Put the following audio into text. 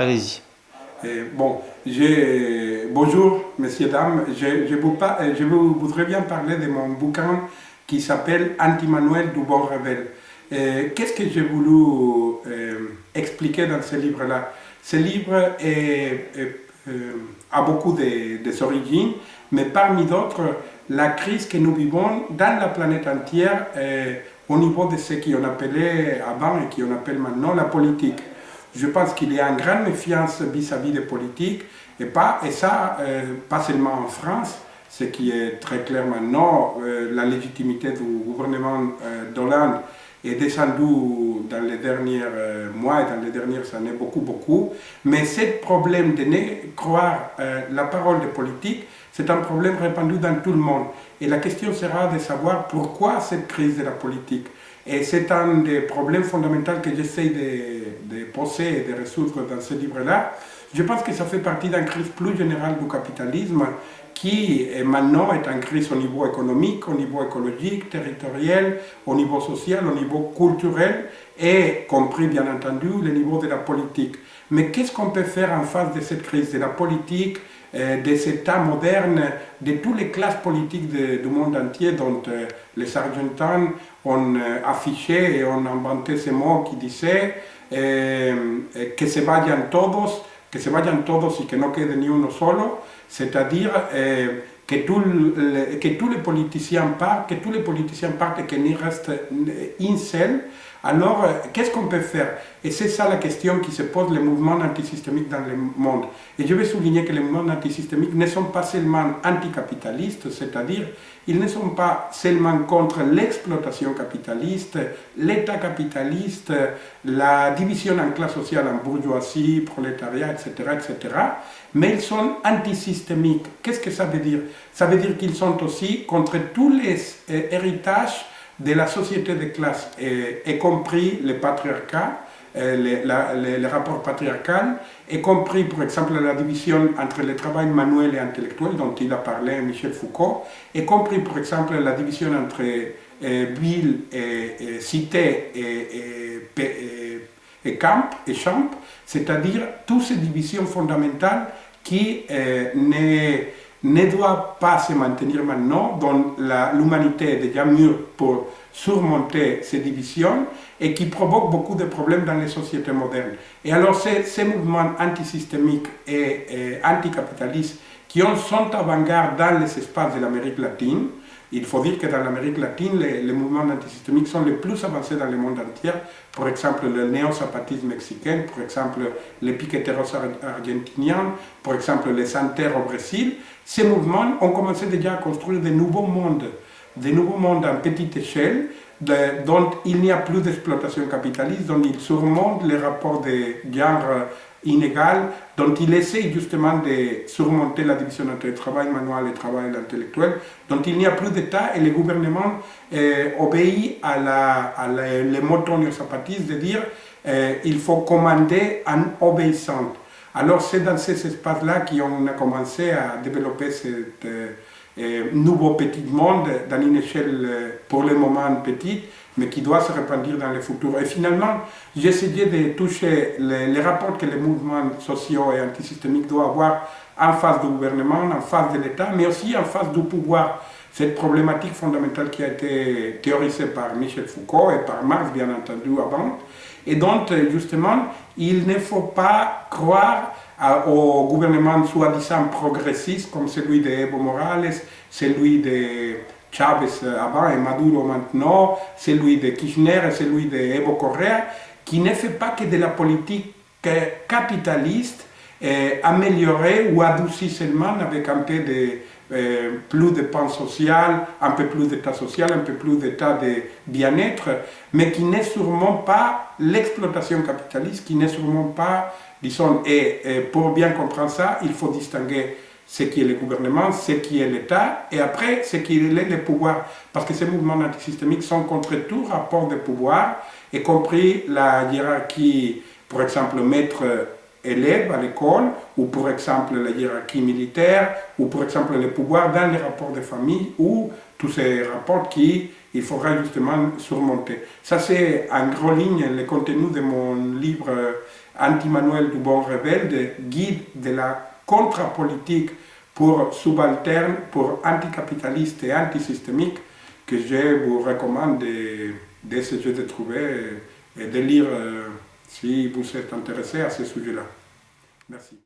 Allez-y. Bonjour, messieurs, dames. Je voudrais bien parler de mon bouquin qui s'appelle Anti-Manuel du bon rebelle. Qu'est-ce que j'ai voulu expliquer dans ce livre-là? Ce livre a beaucoup des origines, mais parmi d'autres, la crise que nous vivons dans la planète entière au niveau de ce qu'on appelait avant et qu'on appelle maintenant la politique. Je pense qu'il y a une grande méfiance vis-à-vis des politiques, pas seulement en France, ce qui est très clair maintenant, la légitimité du gouvernement d'Hollande est descendue dans les derniers mois et dans les dernières années beaucoup, mais ce problème de ne croire la parole des politiques, c'est un problème répandu dans tout le monde. Et la question sera de savoir pourquoi cette crise de la politique. Et c'est un des problèmes fondamentaux que j'essaie de poser et de résoudre dans ce livre-là. Je pense que ça fait partie d'une crise plus générale du capitalisme qui maintenant est en crise au niveau économique, au niveau écologique, territorial, au niveau social, au niveau culturel et compris bien entendu le niveau de la politique. Mais qu'est-ce qu'on peut faire en face de cette crise de la politique, de cet état moderne, de toutes les classes politiques du monde entier dont les Argentins ont affiché et ont inventé ce mot qui disait que se vayan todos y que no quede ni uno solo, c'est-à-dire que tous les politiciens partent, et qu'il n'y reste un seul. Alors, qu'est-ce qu'on peut faire? Et c'est ça la question qui se pose les mouvements antisystémiques dans le monde. Et je vais souligner que les mouvements antisystémiques ne sont pas seulement anticapitalistes, c'est-à-dire ils ne sont pas seulement contre l'exploitation capitaliste, l'État capitaliste, la division en classes sociales, en bourgeoisie, prolétariat, etc., mais ils sont antisystémiques. Qu'est-ce que ça veut dire? Ça veut dire qu'ils sont aussi contre tous les héritages de la société de classe, y compris le patriarcat, les rapports patriarcaux, y compris par exemple la division entre le travail manuel et intellectuel dont il a parlé Michel Foucault, y compris par exemple la division entre ville, cité et camp, c'est-à-dire toutes ces divisions fondamentales qui ne doit pas se maintenir maintenant, dont l'humanité est déjà mûre pour surmonter ces divisions et qui provoquent beaucoup de problèmes dans les sociétés modernes. Et alors ces mouvements antisystémiques et anticapitalistes qui sont avant-garde dans les espaces de l'Amérique latine, il faut dire que dans l'Amérique latine, les mouvements antisystémiques sont les plus avancés dans le monde entier. Par exemple, le néo-zapatisme mexicain, par exemple, les piqueteros argentiniens, par exemple, les santeros au Brésil. Ces mouvements ont commencé déjà à construire de nouveaux mondes à petite échelle, dont il n'y a plus d'exploitation capitaliste, dont ils surmontent les rapports de genre inégal, dont il essaie justement de surmonter la division entre le travail manuel et le travail intellectuel, dont il n'y a plus d'État et le gouvernement obéit à les mots néo-zapatistes de dire il faut commander en obéissant. Alors c'est dans ces espaces-là qu'on a commencé à développer cet nouveau petit monde dans une échelle pour le moment petite, mais qui doit se répandre dans le futur. Et finalement, j'ai essayé de toucher les rapports que les mouvements sociaux et antisystémiques doivent avoir en face du gouvernement, en face de l'État, mais aussi en face du pouvoir. Cette problématique fondamentale qui a été théorisée par Michel Foucault et par Marx, bien entendu, avant, et donc, justement, il ne faut pas croire au gouvernement soi-disant progressiste comme celui d'Evo Morales, celui de Chavez avant et Maduro maintenant, celui de Kirchner et celui d'Evo Correa, qui ne fait pas que de la politique capitaliste améliorée ou adoucie seulement avec un peu de plus de pan social, un peu plus d'état social, un peu plus d'état de bien-être, mais qui n'est sûrement pas l'exploitation capitaliste, qui n'est sûrement pas, disons, et pour bien comprendre ça, il faut distinguer ce qui est le gouvernement, ce qui est l'État, et après ce qui est le pouvoir. Parce que ces mouvements antisystémiques sont contre tout rapport de pouvoir, y compris la hiérarchie, par exemple, maître-élève à l'école, ou par exemple la hiérarchie militaire, ou par exemple le pouvoir dans les rapports de famille, ou tous ces rapports qu'il faudra justement surmonter. Ça c'est en gros ligne le contenu de mon livre Anti-Manuel du Bon Rebelle, de guide de la contre-politique pour subalterne, pour anticapitaliste et antisystémique, que je vous recommande d'essayer de trouver et de lire si vous êtes intéressé à ce sujet-là. Merci.